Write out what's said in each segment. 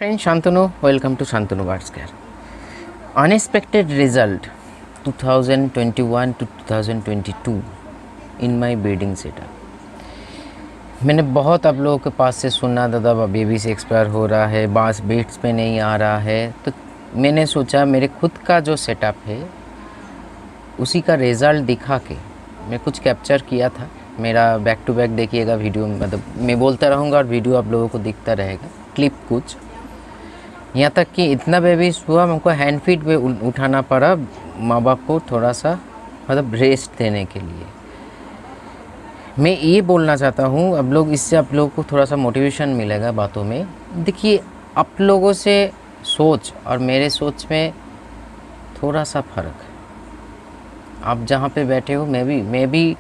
Friend Shantanu, welcome to Shantanu Birds Care. Unexpected result 2021 to 2022 in my breeding setup. मैंने बहुत आप लोगों के पास से सुना, दादा बेबी से एक्सपायर हो रहा है, बास बेट्स पे नहीं आ रहा है, तो मैंने सोचा मेरे खुद का जो सेटअप है उसी का रिज़ल्ट दिखा के मैं कुछ कैप्चर किया था। मेरा बैक टू बैक देखिएगा वीडियो, मतलब मैं बोलता रहूँगा और वीडियो आप लोगों को दिखता रहेगा, क्लिप कुछ। यहाँ तक कि इतना बेबीज हुआ हमको हैंड फीड पे उठाना पड़ा माँ बाप को, थोड़ा सा मतलब रेस्ट देने के लिए। मैं ये बोलना चाहता हूँ अब लोग, इससे आप लोगों को थोड़ा सा मोटिवेशन मिलेगा बातों में। देखिए, आप लोगों से सोच और मेरे सोच में थोड़ा सा फ़र्क है। आप जहाँ पे बैठे हो, मैं भी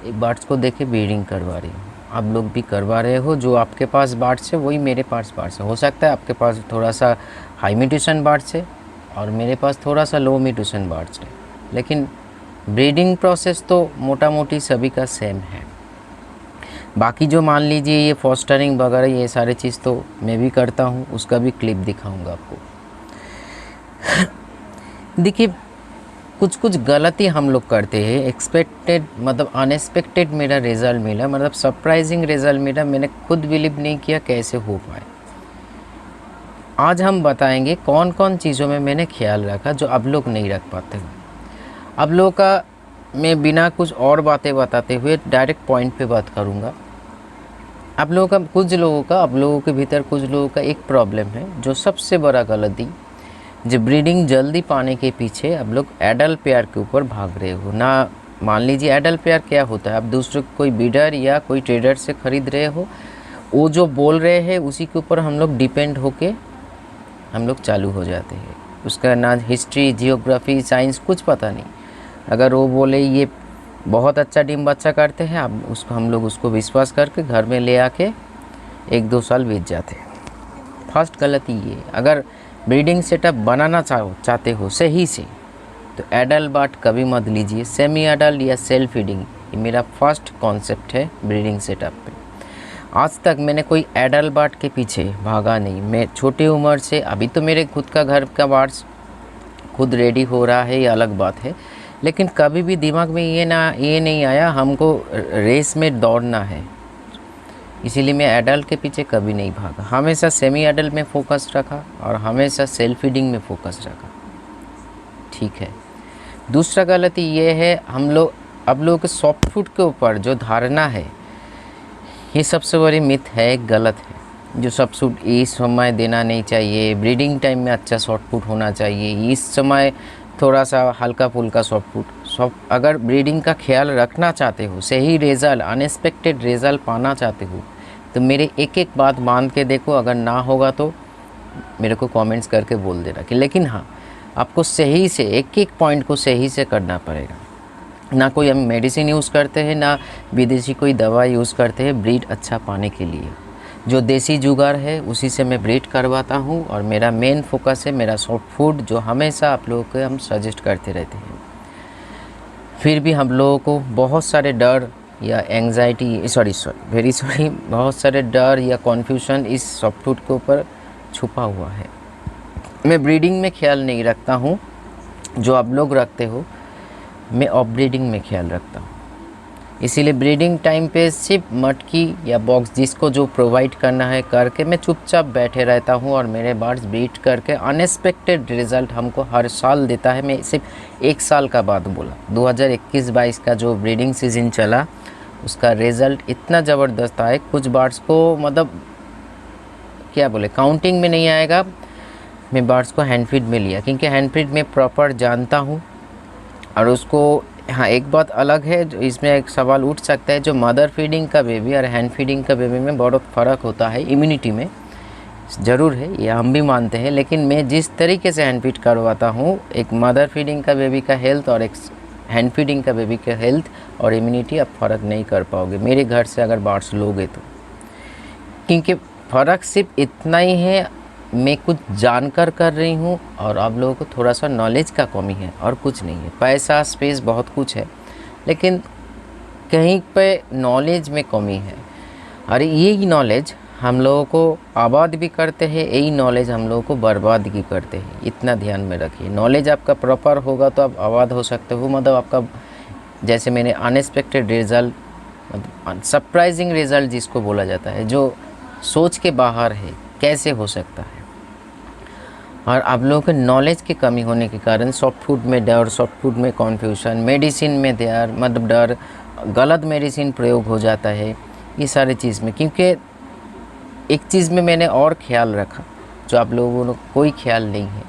बर्ड्स को देख के ब्रीडिंग करवा रही हूँ, आप लोग भी करवा रहे हो। जो आपके पास बर्ड्स है वही मेरे पास बर्ड्स है। हो सकता है आपके पास थोड़ा सा हाई म्यूटेशन बर्ड्स है और मेरे पास थोड़ा सा लो म्यूटेशन बर्ड्स है, लेकिन ब्रीडिंग प्रोसेस तो मोटा मोटी सभी का सेम है। बाकी जो मान लीजिए ये फॉस्टरिंग वगैरह ये सारे चीज़ तो मैं भी करता हूँ, उसका भी क्लिप दिखाऊंगा आपको। देखिए, कुछ गलती हम लोग करते हैं। एक्सपेक्टेड मतलब अनएक्सपेक्टेड मेरा रिज़ल्ट मिला, मतलब सरप्राइजिंग रिज़ल्ट मिला। मैंने खुद बिलीव नहीं किया कैसे हो पाए। आज हम बताएंगे कौन कौन चीज़ों में मैंने ख्याल रखा जो अब लोग नहीं रख पाते हो। अब लोगों का मैं बिना कुछ और बातें बताते हुए डायरेक्ट पॉइंट पे बात करूँगा। आप लोगों का आप लोगों के भीतर कुछ लोगों का एक प्रॉब्लम है, जो सबसे बड़ा गलती, जो ब्रीडिंग जल्दी पाने के पीछे अब लोग एडल्ट पेयर के ऊपर भाग रहे हो ना। मान लीजिए एडल्ट पेयर क्या होता है, आप दूसरे कोई बीडर या कोई ट्रेडर से ख़रीद रहे हो, वो जो बोल रहे हैं उसी के ऊपर हम लोग डिपेंड होके हम लोग चालू हो जाते हैं। उसका ना हिस्ट्री, जियोग्राफी, साइंस कुछ पता नहीं। अगर वो बोले ये बहुत अच्छा डिम बच्चा करते हैं, हम लोग उसको विश्वास करके घर में ले आके 1-2 साल बीत जाते हैं। फर्स्ट गलती ये। अगर ब्रीडिंग सेटअप बनाना चाहते हो सही से, तो एडल्ट बर्ड कभी मत लीजिए। सेमी एडल्ट या सेल्फ फीडिंग, ये मेरा फर्स्ट कॉन्सेप्ट है ब्रीडिंग सेटअप पे। आज तक मैंने कोई एडल्ट बर्ड के पीछे भागा नहीं। मैं छोटी उम्र से, अभी तो मेरे खुद का घर का बर्ड्स खुद रेडी हो रहा है, ये अलग बात है, लेकिन कभी भी दिमाग में ये नहीं आया हमको रेस में दौड़ना है। इसीलिए मैं एडल्ट के पीछे कभी नहीं भागा, हमेशा सेमी एडल्ट में फोकस रखा और हमेशा सेल्फ फीडिंग में फोकस रखा। ठीक है। दूसरा गलती ये है, अब लोग के सॉफ्ट फूड के ऊपर जो धारणा है, ये सबसे बड़ी मिथ है, गलत है। जो सॉफ्ट फूड इस समय देना नहीं चाहिए, ब्रीडिंग टाइम में अच्छा सॉफ्ट फूड होना चाहिए, इस समय थोड़ा सा हल्का फुल्का सॉफ्ट फूड। अगर ब्रीडिंग का ख्याल रखना चाहते हो, सही रिज़ल्ट, अनएक्सपेक्टेड रिज़ल्ट पाना चाहते हो, तो मेरे एक एक बात मान के देखो। अगर ना होगा तो मेरे को कमेंट्स करके बोल देना कि, लेकिन हाँ, आपको सही से एक एक पॉइंट को सही से करना पड़ेगा। ना कोई हम मेडिसिन यूज़ करते हैं, ना विदेशी कोई दवा यूज़ करते हैं ब्रीड अच्छा पाने के लिए। जो देसी जुगाड़ है उसी से मैं ब्रीड करवाता हूँ और मेरा मेन फोकस है मेरा सॉफ्ट फूड, जो हमेशा आप लोगों को हम सजेस्ट करते रहते हैं। फिर भी हम लोगों को बहुत सारे डर या एंग्जाइटी, बहुत सारे डर या कन्फ्यूजन इस सॉफ्ट फूड के ऊपर छुपा हुआ है। मैं ब्रीडिंग में ख्याल नहीं रखता हूँ जो आप लोग रखते हो, मैं ऑफ ब्रीडिंग में ख्याल रखता हूँ। इसीलिए ब्रीडिंग टाइम पे सिर्फ मटकी या बॉक्स जिसको जो प्रोवाइड करना है करके मैं चुपचाप बैठे रहता हूँ और मेरे बर्ड्स ब्रीड करके अनएक्सपेक्टेड रिज़ल्ट हमको हर साल देता है। मैं सिर्फ 1 साल का बात बोला, 2021-22 का जो ब्रीडिंग सीज़न चला उसका रिज़ल्ट इतना ज़बरदस्त आए, कुछ बर्ड्स को मतलब क्या बोले, काउंटिंग में नहीं आएगा। मैं बर्ड्स को हैंड फीड में लिया क्योंकि हैंड फीड में प्रॉपर जानता हूँ और उसको। हाँ, एक बात अलग है, जो इसमें एक सवाल उठ सकता है, जो मदर फीडिंग का बेबी और हैंड फीडिंग का बेबी में बहुत फ़र्क होता है इम्यूनिटी में, ज़रूर है, ये हम भी मानते हैं। लेकिन मैं जिस तरीके से हैंड फीड करवाता हूँ, एक मदर फीडिंग का बेबी का हेल्थ और एक हैंड फीडिंग का बेबी का हेल्थ और इम्यूनिटी आप फ़र्क नहीं कर पाओगे मेरे घर से अगर बर्ड्स लोगे तो। क्योंकि फ़र्क सिर्फ इतना ही है, मैं कुछ जानकर कर रही हूँ और आप लोगों को थोड़ा सा नॉलेज का कमी है और कुछ नहीं है। पैसा, स्पेस बहुत कुछ है, लेकिन कहीं पे नॉलेज में कमी है। और यही नॉलेज हम लोगों को आबाद भी करते हैं, यही नॉलेज हम लोगों को बर्बाद भी करते हैं। इतना ध्यान में रखिए, नॉलेज आपका प्रॉपर होगा तो आप आबाद हो सकते हो। मतलब आपका, जैसे मैंने अनएक्सपेक्टेड रिज़ल्ट, मतलब सरप्राइजिंग रिज़ल्ट जिसको बोला जाता है, जो सोच के बाहर है, कैसे हो सकता है। और आप लोगों के नॉलेज की कमी होने के कारण सॉफ्ट फूड में डर, सॉफ्ट फूड में कन्फ्यूजन, मेडिसिन में डर, मतलब डर, गलत मेडिसिन प्रयोग हो जाता है ये सारी चीज़ में। क्योंकि एक चीज़ में मैंने और ख्याल रखा जो आप लोगों को कोई ख्याल नहीं है,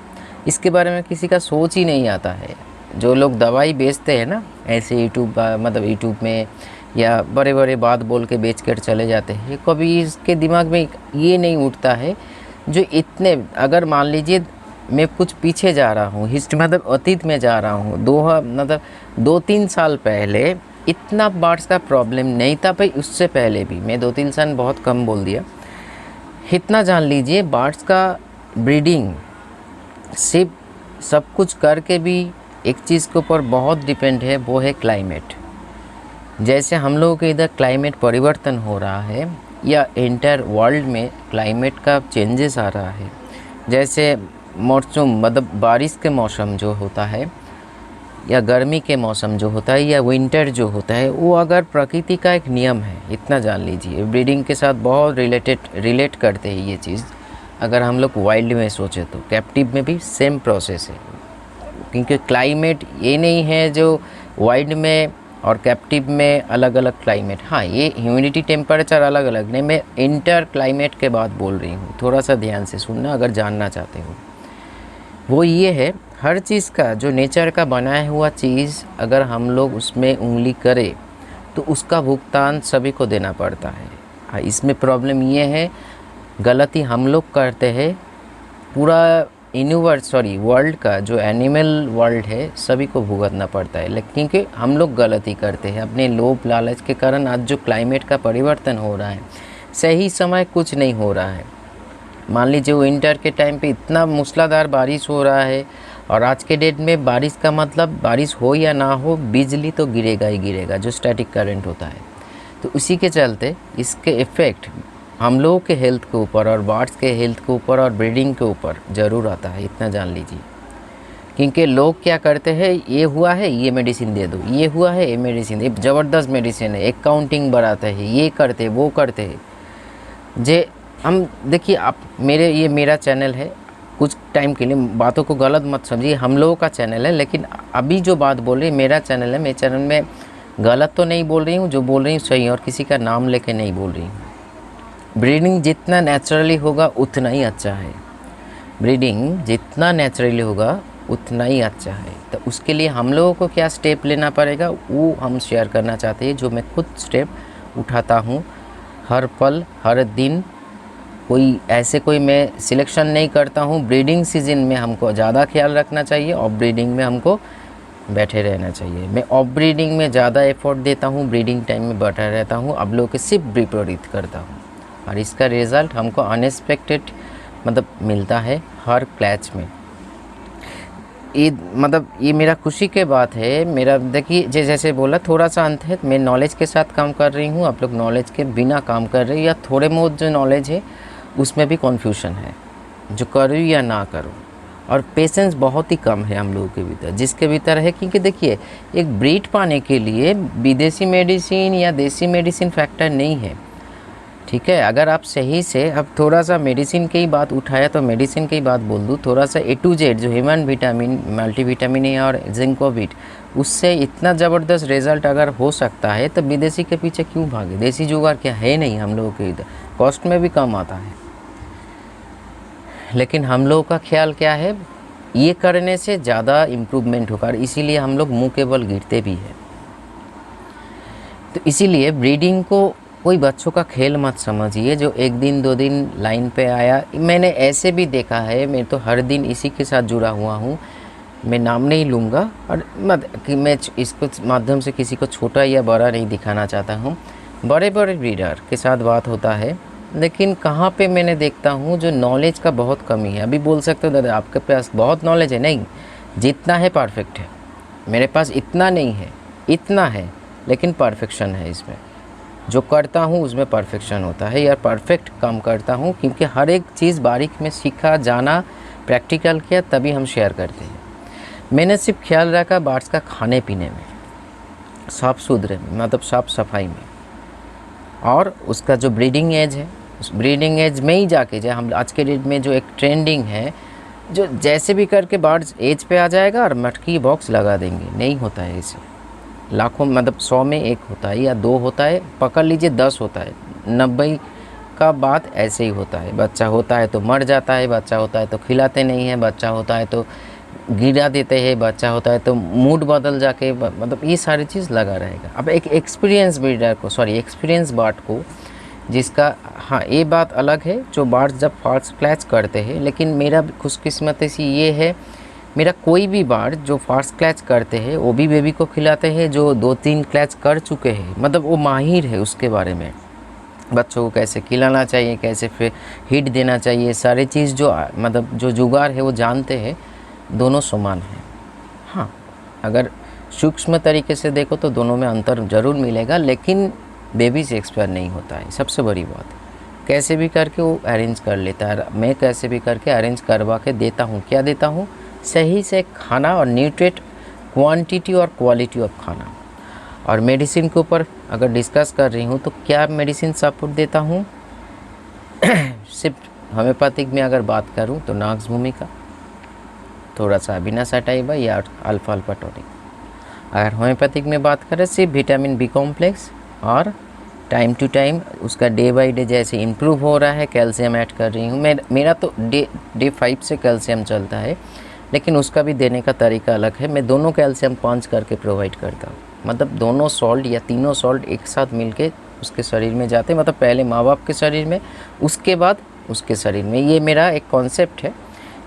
इसके बारे में किसी का सोच ही नहीं आता है। जो लोग दवाई बेचते हैं ना ऐसे यूट्यूब, मतलब यूट्यूब में, या बड़े बड़े बात बोल के बेच कर चले जाते हैं, कभी इसके दिमाग में ये नहीं उठता है जो इतने, अगर मान लीजिए मैं कुछ पीछे जा रहा हूँ, हिस्ट्री मतलब अतीत में जा रहा हूँ, मतलब 2-3 साल पहले इतना बार्ड्स का प्रॉब्लम नहीं था भाई। उससे पहले भी, मैं 2-3 साल बहुत कम बोल दिया, इतना जान लीजिए बार्ड्स का ब्रीडिंग सिर्फ सब कुछ करके भी एक चीज़ के ऊपर बहुत डिपेंड है, वो है क्लाइमेट। जैसे हम लोगों के इधर क्लाइमेट परिवर्तन हो रहा है, या इंटर वर्ल्ड में क्लाइमेट का चेंजेस आ रहा है, जैसे मौसम, मतलब बारिश के मौसम जो होता है, या गर्मी के मौसम जो होता है, या विंटर जो होता है, वो अगर प्रकृति का एक नियम है, इतना जान लीजिए। ब्रीडिंग के साथ बहुत रिलेट करते हैं ये चीज़। अगर हम लोग वाइल्ड में सोचें तो कैप्टिव में भी सेम प्रोसेस है, क्योंकि क्लाइमेट ये नहीं है जो वाइल्ड में और कैप्टिव में अलग अलग क्लाइमेट। हाँ, ये ह्यूमिडिटी टेम्परेचर अलग अलग नहीं, मैं इंटर क्लाइमेट के बात बोल रही हूँ, थोड़ा सा ध्यान से सुनना अगर जानना चाहते हो। वो ये है, हर चीज़ का जो नेचर का बनाया हुआ चीज़ अगर हम लोग उसमें उंगली करें तो उसका भुगतान सभी को देना पड़ता है। हाँ, इसमें प्रॉब्लम ये है, गलती हम लोग करते हैं, पूरा वर्ल्ड का जो एनिमल वर्ल्ड है सभी को भुगतना पड़ता है। लेकिन क्योंकि हम लोग गलती करते हैं अपने लोभ लालच के कारण, आज जो क्लाइमेट का परिवर्तन हो रहा है, सही समय कुछ नहीं हो रहा है। मान लीजिए विंटर के टाइम पे इतना मूसलाधार बारिश हो रहा है, और आज के डेट में बारिश का मतलब बारिश हो या ना हो, बिजली तो गिरेगा ही गिरेगा, जो स्टैटिक करंट होता है। तो उसी के चलते इसके इफ़ेक्ट हम लोगों के हेल्थ के ऊपर, और बर्ड्स के हेल्थ के ऊपर, और ब्रीडिंग के ऊपर ज़रूर आता है, इतना जान लीजिए। क्योंकि लोग क्या करते हैं, ये हुआ है ये मेडिसिन दे दो, ये हुआ है ये मेडिसिन, ये ज़बरदस्त मेडिसिन है, एक काउंटिंग बढ़ाते हैं, ये करते वो करते हैं। जे हम देखिए, आप मेरा चैनल है, कुछ टाइम के लिए बातों को गलत मत समझिए, हम लोगों का चैनल है, लेकिन अभी जो बात बोल रही मेरा चैनल है, मेरे चैनल में गलत तो नहीं बोल रही हूँ, जो बोल रही हूँ सही, और किसी का नाम लेके नहीं बोल रही हूँ। ब्रीडिंग जितना नेचुरली होगा उतना ही अच्छा है, ब्रीडिंग जितना नेचुरली होगा उतना ही अच्छा है। तो उसके लिए हम लोगों को क्या स्टेप लेना पड़ेगा वो हम शेयर करना चाहते हैं, जो मैं खुद स्टेप उठाता हूँ हर पल हर दिन। कोई मैं सिलेक्शन नहीं करता हूँ। ब्रीडिंग सीजन में हमको ज़्यादा ख्याल रखना चाहिए, ऑफ ब्रीडिंग में हमको बैठे रहना चाहिए। मैं ऑफ ब्रीडिंग में ज़्यादा एफर्ट देता हूँ, ब्रीडिंग टाइम में बैठा रहता हूँ, अब लोगों के सिर्फ विपरीत करता हूँ, और इसका रिज़ल्ट हमको अनएक्सपेक्टेड मतलब मिलता है हर क्लैच में। ये मेरा खुशी के बात है। मेरा देखिए, जैसे बोला थोड़ा सा अंत है, मैं नॉलेज के साथ काम कर रही हूँ, आप लोग नॉलेज के बिना काम कर रहे हैं, या थोड़े बहुत जो नॉलेज है उसमें भी कन्फ्यूजन है, जो करूँ या ना करूँ, और पेशेंस बहुत ही कम है हम लोगों के भीतर, जिसके भीतर है। क्योंकि देखिए, एक ब्रीड पाने के लिए विदेशी मेडिसिन या देसी मेडिसिन फैक्टर नहीं है, ठीक है। अगर आप सही से, अब थोड़ा सा मेडिसिन की ही बात उठाया तो मेडिसिन की ही बात बोल दूँ, थोड़ा सा A to Z जो ह्यूमन विटामिन, मल्टीविटामिन है और जिंकोविट, उससे इतना ज़बरदस्त रिज़ल्ट अगर हो सकता है तो विदेशी के पीछे क्यों भागे। देसी जुगाड़ क्या है नहीं हम लोगों के इधर, कॉस्ट में भी कम आता है। लेकिन हम लोगों का ख्याल क्या है, ये करने से ज़्यादा इम्प्रूवमेंट होगा, इसीलिए हम लोग मुँह के बल गिरते भी है। तो इसीलिए ब्रीडिंग को कोई बच्चों का खेल मत समझिए, जो एक दिन 2 दिन लाइन पे आया। मैंने ऐसे भी देखा है, मैं तो हर दिन इसी के साथ जुड़ा हुआ हूँ, मैं नाम नहीं लूँगा, और कि मैं इसको माध्यम से किसी को छोटा या बड़ा नहीं दिखाना चाहता हूँ। बड़े बड़े ब्रीडर के साथ बात होता है, लेकिन कहाँ पे मैंने देखता हूँ जो नॉलेज का बहुत कमी है। अभी बोल सकते हो दादा आपके पास बहुत नॉलेज है, नहीं, जितना है परफेक्ट है, मेरे पास इतना नहीं है, इतना है, लेकिन परफेक्शन है इसमें। जो करता हूँ उसमें परफेक्शन होता है या परफेक्ट काम करता हूँ, क्योंकि हर एक चीज़ बारीक में सीखा, जाना, प्रैक्टिकल किया, तभी हम शेयर करते हैं। मैंने सिर्फ ख्याल रखा बर्ड्स का खाने पीने में, साफ़ सुथरे में, मतलब साफ़ सफाई में, और उसका जो ब्रीडिंग एज है उस ब्रीडिंग एज में ही जाके, जो हम आज के डेट में जो एक ट्रेंडिंग है, जो जैसे भी करके बर्ड्स एज पे आ जाएगा और मटकी बॉक्स लगा देंगे, नहीं होता है ऐसे। लाखों मतलब 100 में 1 होता है या 2 होता है, पकड़ लीजिए 10 होता है, 90 का बात ऐसे ही होता है। बच्चा होता है तो मर जाता है, बच्चा होता है तो खिलाते नहीं हैं, बच्चा होता है तो गिरा देते हैं, बच्चा होता है तो मूड बदल जाके, मतलब ये सारी चीज़ लगा रहेगा। अब एक एक्सपीरियंस ब्रीडर को, एक्सपीरियंस बर्ड को, जिसका, हाँ ये बात अलग है जो बर्ड्स जब फर्स्ट क्लैच करते हैं, लेकिन मेरा खुशकिस्मती सी ये है, मेरा कोई भी बर्ड जो फर्स्ट क्लैच करते हैं वो भी बेबी को खिलाते हैं, जो 2-3 क्लैच कर चुके हैं, मतलब वो माहिर है उसके बारे में, बच्चों को कैसे खिलाना चाहिए, कैसे फिर हिट देना चाहिए, सारी चीज़ जो मतलब जो जुगाड़ है वो जानते हैं। दोनों समान हैं। हाँ, अगर सूक्ष्म तरीके से देखो तो दोनों में अंतर ज़रूर मिलेगा, लेकिन बेबी से एक्सपायर नहीं होता है, सबसे बड़ी बात। कैसे भी करके वो अरेंज कर लेता है, मैं कैसे भी करके अरेंज करवा के देता हूँ। क्या देता हूँ? सही से खाना और न्यूट्रिएंट, क्वांटिटी और क्वालिटी ऑफ खाना। और मेडिसिन के ऊपर अगर डिस्कस कर रही हूँ तो क्या मेडिसिन सपोर्ट देता हूँ? सिर्फ होम्योपैथिक में अगर बात करूँ तो नॉक्स भूमिका, थोड़ा सा अविनासाटाइबा या अल्फा अल्फा टॉनिक। अगर होम्योपैथिक में बात करें सिर्फ विटामिन बी कॉम्प्लेक्स, और टाइम टू टाइम उसका डे बाय डे जैसे इम्प्रूव हो रहा है कैल्शियम ऐड कर रही हूँ। मेरा तो डे 5 से कैल्शियम चलता है, लेकिन उसका भी देने का तरीका अलग है। मैं दोनों कैल्शियम पंच करके प्रोवाइड करता हूँ, मतलब दोनों सॉल्ट या तीनों सॉल्ट एक साथ मिलके उसके शरीर में जाते हैं, मतलब पहले माँ बाप के शरीर में, उसके बाद उसके शरीर में। ये मेरा एक कॉन्सेप्ट है।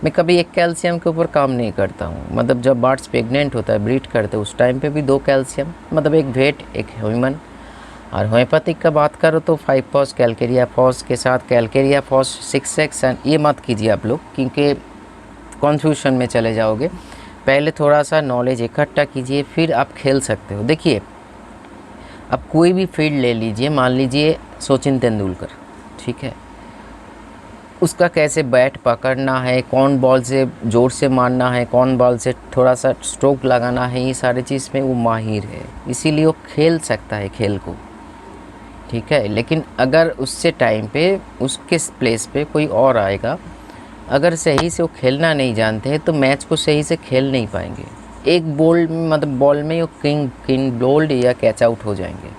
मैं कभी एक कैल्शियम के ऊपर काम नहीं करता हूँ, मतलब जब बर्ड्स प्रेग्नेंट होता है, ब्रीड करते हैं, उस टाइम पे भी 2 कैल्शियम, मतलब एक वेट एक ह्यूमन। और होम्योपैथिक का बात करो तो 5 पॉज कैलकेरिया फॉस के साथ कैलकेरिया फॉस 6x, एंड ये मत कीजिए आप लोग, क्योंकि कन्फ्यूजन में चले जाओगे। पहले थोड़ा सा नॉलेज इकट्ठा कीजिए, फिर आप खेल सकते हो। देखिए, अब कोई भी फील्ड ले लीजिए, मान लीजिए सचिन तेंदुलकर, ठीक है, उसका कैसे बैट पकड़ना है, कौन बॉल से ज़ोर से मारना है, कौन बॉल से थोड़ा सा स्ट्रोक लगाना है, ये सारी चीज़ में वो माहिर है, इसीलिए वो खेल सकता है खेल को, ठीक है। लेकिन अगर उससे टाइम पे उसके प्लेस पे कोई और आएगा, अगर सही से वो खेलना नहीं जानते हैं तो मैच को सही से खेल नहीं पाएंगे। एक बॉल मतलब बॉल में वो किंग बोल्ड या कैच आउट हो जाएंगे।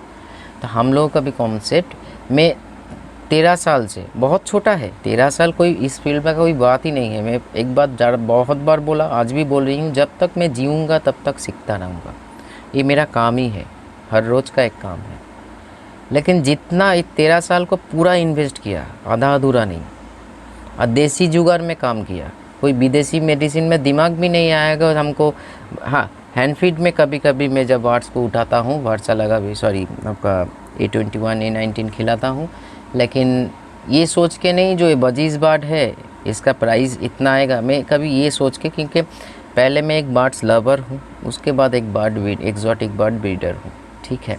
तो हम लोगों का भी कॉन्सेप्ट में 13 साल से, बहुत छोटा है 13 साल, कोई इस फील्ड में कोई बात ही नहीं है। मैं एक बात बहुत बार बोला, आज भी बोल रही हूँ, जब तक मैं जीऊँगा तब तक सीखता रहूँगा। ये मेरा काम ही है, हर रोज़ का एक काम है। लेकिन जितना 13 साल को पूरा इन्वेस्ट किया, आधा अधूरा नहीं, और देसी जुगाड़ में काम किया, कोई विदेशी मेडिसिन में दिमाग भी नहीं आएगा हमको। हाँ, हैंड फीड में कभी कभी मैं जब बर्ड्स को उठाता हूँ, वर्षा लगा भी, सॉरी आपका A21 A19 खिलाता हूँ, लेकिन ये सोच के नहीं जो ये बजीज बर्ड है इसका प्राइस इतना आएगा, मैं कभी ये सोच के, क्योंकि पहले मैं एक बर्ड्स लवर हूँ, उसके बाद एक एक्जॉटिक बर्ड ब्रीडर हूँ, ठीक है।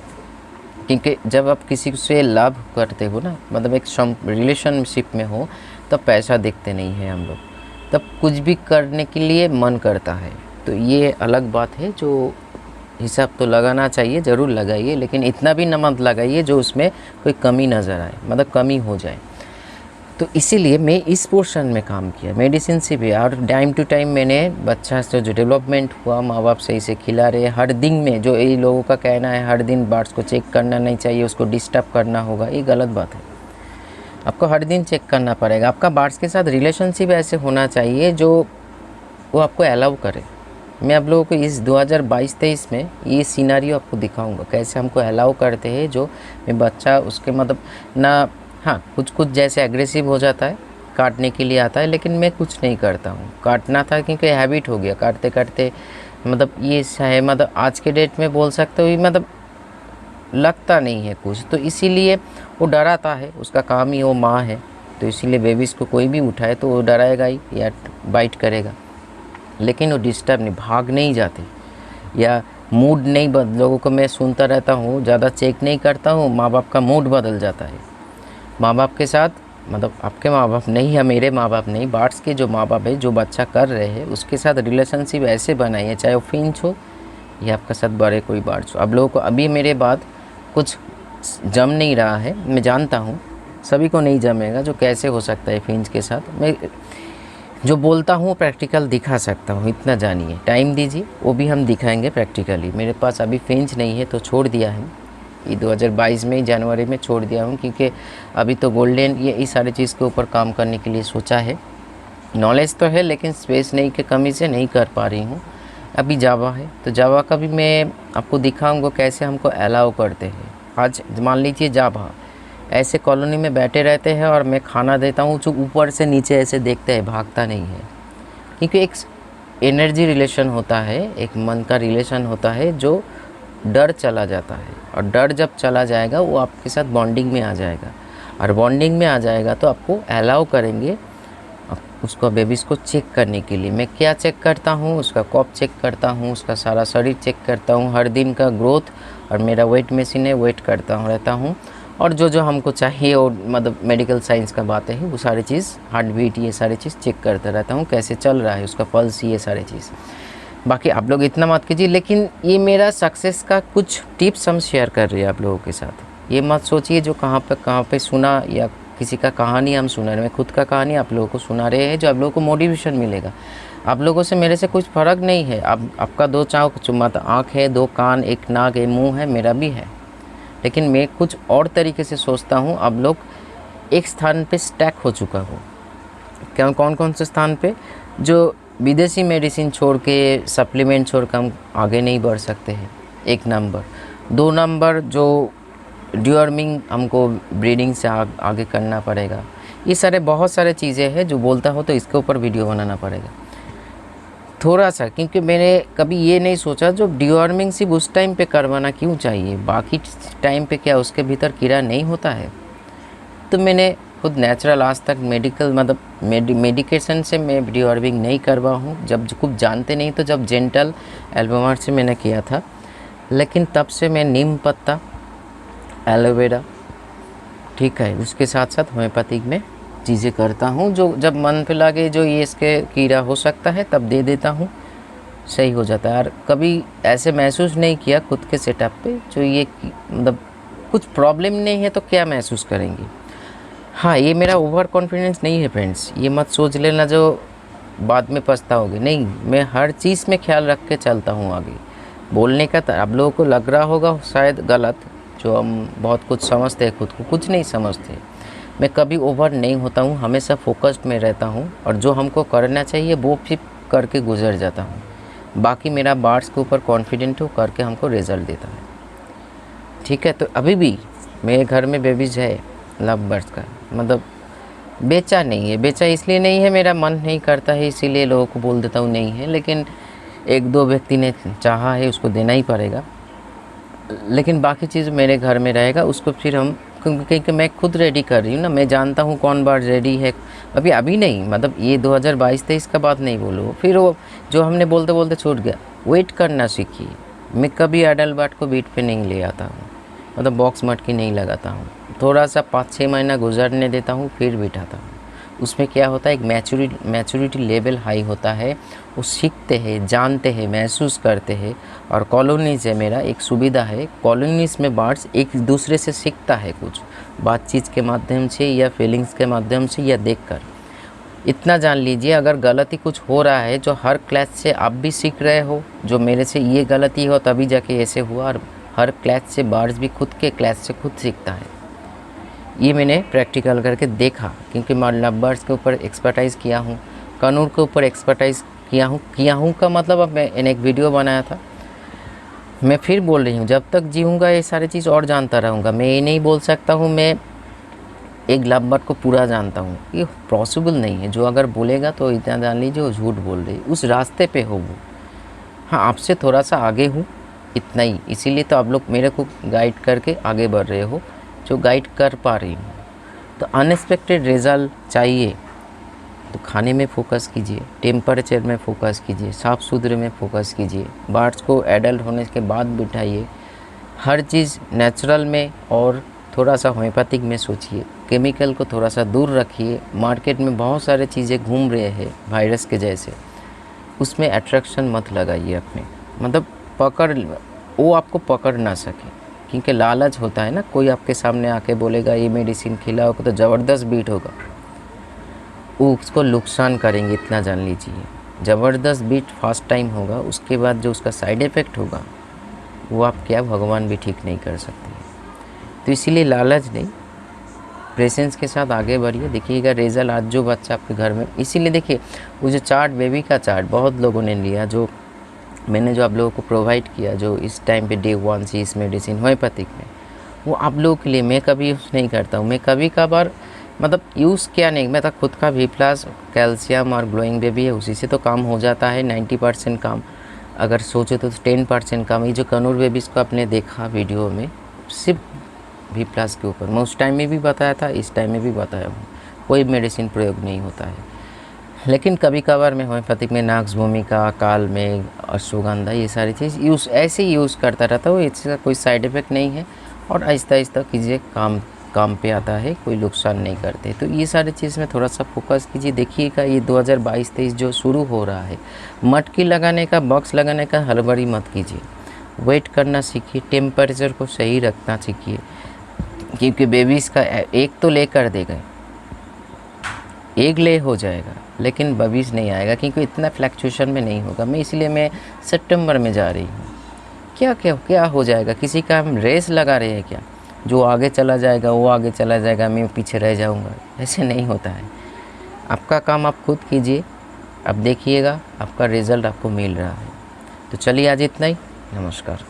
क्योंकि जब आप किसी से लव करते हो ना, मतलब एक रिलेशनशिप में हो, तब पैसा देखते नहीं है हम लोग, तब कुछ भी करने के लिए मन करता है। तो ये अलग बात है, जो हिसाब तो लगाना चाहिए, ज़रूर लगाइए, लेकिन इतना भी न मत लगाइए जो उसमें कोई कमी नज़र आए, मतलब कमी हो जाए। तो इसीलिए मैं इस पोर्शन में काम किया, मेडिसिन से भी, और टाइम टू टाइम मैंने बच्चा से जो डेवलपमेंट हुआ, माँ बाप सही से खिला रहे, हर दिन में जो ये लोगों का कहना है हर दिन बर्ड्स को चेक करना नहीं चाहिए, उसको डिस्टर्ब करना होगा, ये गलत बात है। आपको हर दिन चेक करना पड़ेगा। आपका बर्ड्स के साथ रिलेशनशिप ऐसे होना चाहिए जो वो आपको अलाउ करे। मैं आप लोगों को इस 2022-23 में ये सिनारियो आपको दिखाऊंगा, कैसे हमको अलाउ करते हैं, जो मैं बच्चा उसके मतलब ना, हाँ कुछ जैसे एग्रेसिव हो जाता है, काटने के लिए आता है, लेकिन मैं कुछ नहीं करता हूँ। काटना था क्योंकि हैबिट हो गया, काटते काटते मतलब ये है, मतलब आज के डेट में बोल सकते हो, मतलब लगता नहीं है कुछ, तो इसीलिए वो डराता है, उसका काम ही वो माँ है, तो इसीलिए बेबीज़ को कोई भी उठाए तो वो डराएगा ही या बाइट करेगा, लेकिन वो डिस्टर्ब नहीं, भाग नहीं जाते या मूड नहीं लोगों को मैं सुनता रहता हूँ, ज़्यादा चेक नहीं करता हूँ, माँ बाप का मूड बदल जाता है। माँ बाप के साथ, मतलब आपके माँ बाप नहीं या मेरे माँ बाप नहीं, बार्ड्स के जो माँ बाप है, जो बच्चा कर रहे हैं उसके साथ रिलेशनशिप ऐसे बनाइए, चाहे वो फिंच हो या आपके साथ बड़े कोई बार्ड्स हो। अब लोगों को अभी मेरे बाद कुछ जम नहीं रहा है, मैं जानता हूँ सभी को नहीं जमेगा जो कैसे हो सकता है फिंच के साथ। मैं जो बोलता हूँ प्रैक्टिकल दिखा सकता हूँ, इतना जानिए। टाइम दीजिए, वो भी हम दिखाएंगे प्रैक्टिकली। मेरे पास अभी फिंच नहीं है तो छोड़ दिया है, ये 2022 में जनवरी में छोड़ दिया हूँ, क्योंकि अभी तो गोल्डन ये इस सारी चीज़ के ऊपर काम करने के लिए सोचा है। नॉलेज तो है लेकिन स्पेस नहीं के कमी से नहीं कर पा रही हूँ। अभी जावा है तो जावा का भी मैं आपको दिखाऊंगा कैसे हमको अलाउ करते हैं। आज मान लीजिए जावा ऐसे कॉलोनी में बैठे रहते हैं और मैं खाना देता हूँ, जो ऊपर से नीचे ऐसे देखते हैं, भागता नहीं है, क्योंकि एक एनर्जी रिलेशन होता है, एक मन का रिलेशन होता है, जो डर चला जाता है। और डर जब चला जाएगा वो आपके साथ बॉन्डिंग में आ जाएगा, और बॉन्डिंग में आ जाएगा तो आपको अलाउ करेंगे उसको, बेबीज़ को चेक करने के लिए। मैं क्या चेक करता हूँ, उसका कॉप चेक करता हूँ, उसका सारा शरीर चेक करता हूँ, हर दिन का ग्रोथ, और मेरा वेट मशीन है, वेट करता हूँ रहता हूँ, और जो जो हमको चाहिए, और मतलब मेडिकल साइंस का बातें हैं वो सारी चीज़, हार्ट बीट, ये सारी चीज़ चेक करता रहता हूँ, कैसे चल रहा है उसका पल्स, ये सारी चीज़। बाकी आप लोग इतना मत कीजिए, लेकिन ये मेरा सक्सेस का कुछ टिप्स हम शेयर कर रहे हैं आप लोगों के साथ। ये मत सोचिए जो कहाँ पे सुना या किसी का कहानी हम सुना रहे हैं, मैं खुद का कहानी आप लोगों को सुना रहे हैं, जो आप लोगों को मोटिवेशन मिलेगा। आप लोगों से मेरे से कुछ फ़र्क नहीं है। आपका दो आँख है, दो कान, एक नाक, एक मुँह है, मेरा भी है, लेकिन मैं कुछ और तरीके से सोचता हूँ। अब लोग एक स्थान पे स्टैक हो चुका हो, क्या कौन कौन से स्थान पे, जो विदेशी मेडिसिन छोड़ के, सप्लीमेंट छोड़ के हम आगे नहीं बढ़ सकते हैं, 1 नंबर। 2 नंबर जो डिवर्मिंग हमको ब्रीडिंग से आगे करना पड़ेगा। ये सारे बहुत सारे चीज़ें हैं जो बोलता हो तो इसके ऊपर वीडियो बनाना पड़ेगा थोड़ा सा, क्योंकि मैंने कभी ये नहीं सोचा जो डिवर्मिंग सिर्फ उस टाइम पे करवाना क्यों चाहिए, बाकी टाइम पे क्या उसके भीतर कीड़ा नहीं होता है। तो मैंने खुद नेचुरल आज तक मेडिकल मतलब मेडिकेशन से मैं डिवर्मिंग नहीं करवा हूँ। जब कुछ जानते नहीं तो जब जेंटल एल्बोमार से मैंने किया था, लेकिन तब से मैं नीम पत्ता, एलोवेरा, ठीक है, उसके साथ साथ होम्योपैथिक में चीज़ें करता हूँ। जो जब मन पे लगे जो ये इसके कीड़ा हो सकता है तब दे देता हूँ, सही हो जाता है। और कभी ऐसे महसूस नहीं किया खुद के सेटअप पे जो ये मतलब कुछ प्रॉब्लम नहीं है तो क्या महसूस करेंगे। हाँ, ये मेरा ओवर कॉन्फिडेंस नहीं है फ्रेंड्स, ये मत सोच लेना जो बाद में पछताओगे, नहीं, मैं हर चीज़ में ख्याल रख के चलता हूँ आगे। बोलने का आप लोगों को लग रहा होगा शायद गलत, जो हम बहुत कुछ समझते हैं खुद को, कुछ नहीं समझते। मैं कभी ओवर नहीं होता हूँ, हमेशा फोकस्ड में रहता हूँ, और जो हमको करना चाहिए वो फिर करके गुजर जाता हूँ। बाकी मेरा बार्ड्स के ऊपर कॉन्फिडेंट हो, करके हमको रिज़ल्ट देता है, ठीक है। तो अभी भी मेरे घर में बेबीज है लव बर्ड्स का, मतलब बेचा नहीं है। बेचा इसलिए नहीं है, मेरा मन नहीं करता है, इसीलिए लोगों को बोल देता हूँ नहीं है, लेकिन 1-2 व्यक्ति ने चाहा है, उसको देना ही पड़ेगा। लेकिन बाकी चीज़ मेरे घर में रहेगा, उसको फिर हम, क्योंकि मैं खुद रेडी कर रही हूँ ना, मैं जानता हूँ कौन बार रेडी है। अभी नहीं, मतलब ये 2022-23 का बात नहीं बोलो, फिर वो जो हमने बोलते बोलते छूट गया। वेट करना सीखिए। मैं कभी एडल्ट बर्ड को बीट पे नहीं ले आता हूँ, मतलब बॉक्स मटकी नहीं लगाता हूँ, थोड़ा सा 5-6 महीना गुजरने देता हूँ, फिर बिठाता हूँ। उसमें क्या होता है, एक मैच्योरिटी लेवल हाई होता है, वो सीखते हैं, जानते हैं, महसूस करते हैं। और कॉलोनीज़ है, मेरा एक सुविधा है, कॉलोनीज़ में बर्ड्स एक दूसरे से सीखता है, कुछ बातचीत के माध्यम से या फीलिंग्स के माध्यम से या देखकर। इतना जान लीजिए, अगर गलती कुछ हो रहा है जो हर क्लास से आप भी सीख रहे हो, जो मेरे से ये गलती हो तभी जाके ऐसे हुआ, और हर क्लास से बर्ड्स भी खुद के क्लास से खुद सीखता है। ये मैंने प्रैक्टिकल करके देखा, क्योंकि मैं लव बर्ड्स के ऊपर एक्सपर्टाइज़ किया हूँ, कनूर के ऊपर एक्सपर्टाइज़ किया हूँ का मतलब अब मैंने एक वीडियो बनाया था। मैं फिर बोल रही हूँ, जब तक जीऊँगा ये सारी चीज़ और जानता रहूँगा। मैं ये नहीं बोल सकता हूँ मैं एक लव बर्ड को पूरा जानता हूँ, ये पॉसिबल नहीं है। जो अगर बोलेगा तो इतना जान लीजिए वो झूठ बोल रही, उस रास्ते पे हो वो। हाँ, आपसे थोड़ा सा आगे हूँ, इतना ही, इसीलिए तो आप लोग मेरे को गाइड करके आगे बढ़ रहे हो, जो गाइड कर पा रही हूँ। तो अनएक्सपेक्टेड रिज़ल्ट चाहिए तो खाने में फ़ोकस कीजिए, टेम्परेचर में फ़ोकस कीजिए, साफ़ सुथरे में फ़ोकस कीजिए, बर्ड्स को एडल्ट होने के बाद बिठाइए, हर चीज़ नेचुरल में और थोड़ा सा होम्योपैथिक में सोचिए, केमिकल को थोड़ा सा दूर रखिए। मार्केट में बहुत सारे चीज़ें घूम रहे हैं वायरस के जैसे, उसमें अट्रैक्शन मत लगाइए अपने, मतलब वो आपको पकड़ ना सके, क्योंकि लालच होता है ना, कोई आपके सामने आके बोलेगा ये मेडिसिन खिलाओ तो ज़बरदस्त बीट होगा, वो उसको नुकसान करेंगे, इतना जान लीजिए। ज़बरदस्त बीट फर्स्ट टाइम होगा, उसके बाद जो उसका साइड इफ़ेक्ट होगा वो आप क्या भगवान भी ठीक नहीं कर सकते। तो इसीलिए लालच नहीं, पेशेंस के साथ आगे बढ़िए, देखिएगा रिज़ल्ट। आज जो बच्चा आपके घर में, इसीलिए देखिए वो जो चार्ट, बेबी का चार्ट बहुत लोगों ने लिया, जो मैंने जो आप लोगों को प्रोवाइड किया, जो इस टाइम पे डे 1 से इस मेडिसिन होम्योपैथिक में, वो आप लोगों के लिए, मैं कभी यूज़ नहीं करता हूँ। मैं कभी कभार मतलब यूज़ क्या नहीं, मैं तो खुद का भी प्लस कैल्शियम और ग्लोइंग बेबी है, उसी से तो काम हो जाता है 90% काम, अगर सोचे तो 10% काम। ये जो कनूर बेबीज़ को आपने देखा वीडियो में, सिर्फ भी प्लस के ऊपर, मैं उस टाइम में भी बताया था, इस टाइम में भी बताया हूँ, कोई मेडिसिन प्रयोग नहीं होता है। लेकिन कभी कभार मैं होम्योपैथिक में नाक्स भूमिका, काल में, अश्वगंधा, ये सारी चीज़ ऐसे ही यूज़ करता रहता हूँ, इसका कोई साइड इफ़ेक्ट नहीं है, और आहिस्ता आहिस्ता कीजिए, काम पे आता है, कोई नुकसान नहीं करते। तो ये सारी चीज़ में थोड़ा सा फोकस कीजिए। देखिएगा ये 2022-23 जो शुरू हो रहा है, मटकी लगाने का, बॉक्स लगाने का हड़बड़ी मत कीजिए, वेट करना सीखिए, टेम्परेचर को सही रखना सीखिए, क्योंकि बेबीज़ का एक तो लेकर देगा, एक ले हो जाएगा, लेकिन बेबीज़ नहीं आएगा, क्योंकि इतना फ्लैक्चुएशन में नहीं होगा। मैं सितंबर में जा रही हूँ, क्या हो जाएगा, किसी का हम रेस लगा रहे हैं क्या, जो आगे चला जाएगा वो आगे चला जाएगा, मैं पीछे रह जाऊँगा, ऐसे नहीं होता है। आपका काम आप खुद कीजिए, अब देखिएगा आपका रिज़ल्ट आपको मिल रहा है। तो चलिए आज इतना ही, नमस्कार।